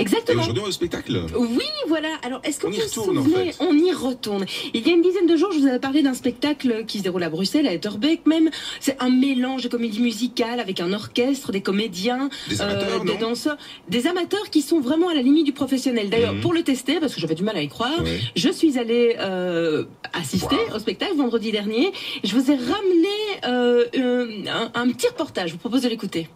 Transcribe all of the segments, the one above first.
Exactement. Et aujourd'hui, on est au spectacle. Oui, voilà. Alors, est-ce que On y vous vous retourne, en souvenez, fait. on y retourne. Il y a une dizaine de jours, je vous avais parlé d'un spectacle qui se déroule à Bruxelles, à Etterbeek même. C'est un mélange de comédie musicale avec un orchestre, des comédiens, Des amateurs, des non danseurs, des amateurs qui sont vraiment à la limite du professionnel. D'ailleurs, Mhm. pour le tester, parce que j'avais du mal à y croire, Ouais. je suis allée assister au spectacle vendredi dernier. Et je vous ai ramené un petit reportage. Je vous propose de l'écouter.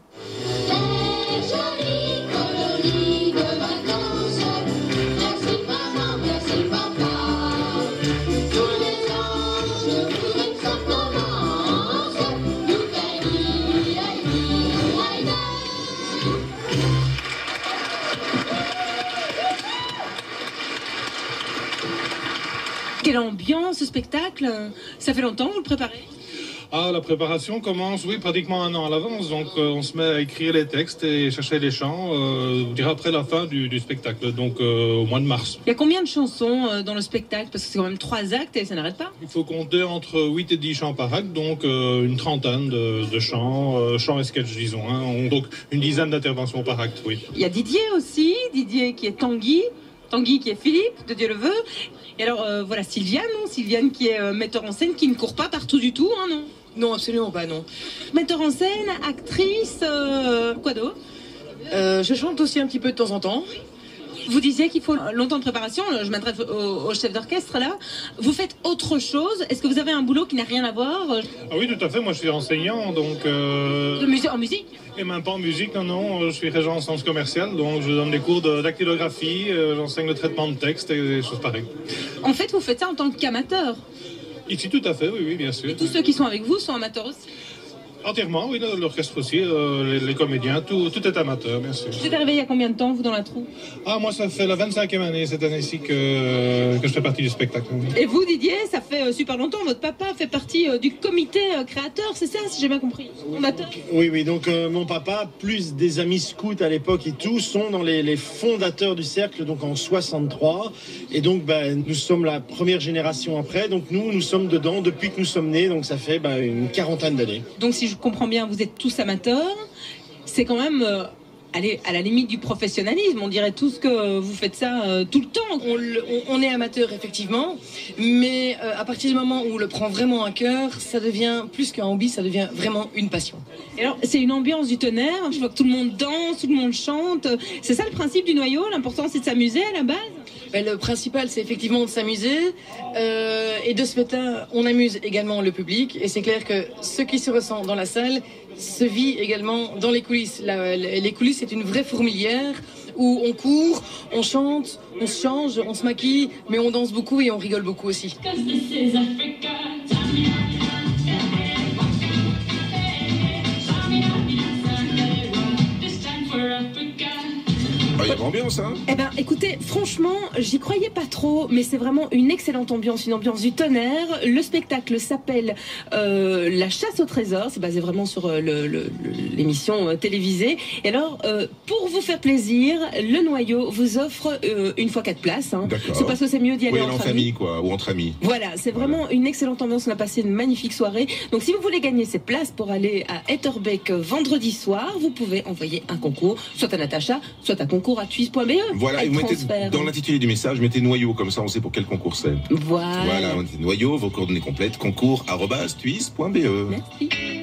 Quelle ambiance ce spectacle? Ça fait longtemps que vous le préparez? Ah, la préparation commence, oui, pratiquement un an à l'avance. Donc, on se met à écrire les textes et chercher les chants, je dirais après la fin du spectacle, donc au mois de mars. Il y a combien de chansons dans le spectacle? Parce que c'est quand même 3 actes et ça n'arrête pas. Il faut compter entre 8 et 10 chants par acte, donc une trentaine de chants, chants et sketchs, disons. Hein. Donc, une dizaine d'interventions par acte, oui. Il y a Didier aussi, Didier qui est Tanguy. Tanguy qui est Philippe, de Dieu le veut. Et alors, voilà, Sylviane, non? Sylviane qui est metteur en scène, qui ne court pas partout du tout, hein, non? Non, absolument pas, non. Metteur en scène, actrice, quoi d'autre? Je chante aussi un petit peu de temps en temps. Vous disiez qu'il faut longtemps de préparation, je m'adresse au chef d'orchestre là. Vous faites autre chose? Est-ce que vous avez un boulot qui n'a rien à voir? Ah oui, tout à fait, moi je suis enseignant, donc... En musique? Et même pas en musique, non, je suis régent en sciences commerciales, donc je donne des cours de dactylographie, j'enseigne le traitement de texte et des choses pareilles. En fait, vous faites ça en tant qu'amateur? Ici, tout à fait, oui, bien sûr. Et tous ceux qui sont avec vous sont amateurs aussi? Entièrement, oui, l'orchestre aussi, les comédiens, tout est amateur, bien sûr. Vous êtes arrivé il y a combien de temps, vous, dans la troupe? Ah, moi, ça fait la 25e année cette année-ci que je fais partie du spectacle. Et vous, Didier, ça fait super longtemps, votre papa fait partie du comité créateur, c'est ça, si j'ai bien compris? Fondateur? Oui, donc mon papa, plus des amis scouts à l'époque et tout, sont dans les fondateurs du cercle, donc en 63. Et donc, nous sommes la première génération après, donc nous sommes dedans depuis que nous sommes nés, donc ça fait une quarantaine d'années. Donc si je comprends bien, vous êtes tous amateurs, c'est quand même aller à la limite du professionnalisme, on dirait tous que vous faites ça tout le temps. On est amateur, effectivement, mais à partir du moment où on le prend vraiment à cœur, ça devient plus qu'un hobby, ça devient vraiment une passion. Et alors, c'est une ambiance du tonnerre, je vois que tout le monde danse, tout le monde chante. C'est ça le principe du noyau, l'important c'est de s'amuser à la base? Le principal, c'est effectivement de s'amuser. Et de ce fait-là, on amuse également le public. Et c'est clair que ce qui se ressent dans la salle se vit également dans les coulisses. Les coulisses, c'est une vraie fourmilière où on court, on chante, on se change, on se maquille, mais on danse beaucoup et on rigole beaucoup aussi. Ah, il y a de l'ambiance, hein? Eh ben, écoutez, franchement, j'y croyais pas trop, mais c'est vraiment une excellente ambiance, une ambiance du tonnerre. Le spectacle s'appelle La chasse au trésor. C'est basé vraiment sur l'émission télévisée. Et alors, pour vous faire plaisir, le noyau vous offre une fois 4 places. Hein. D'accord. C'est parce que c'est mieux d'y aller Oui, en famille, quoi, ou entre amis. Voilà, c'est vraiment une excellente ambiance. On a passé une magnifique soirée. Donc, si vous voulez gagner ces places pour aller à Etterbeek vendredi soir, vous pouvez envoyer un concours, soit à Natacha, soit à concours à tuise.be. Voilà, et vous mettez dans l'intitulé du message, mettez noyau, comme ça on sait pour quel concours c'est. Voilà. Voilà, on dit noyau, vos coordonnées complètes, concours@tuise.be. Merci.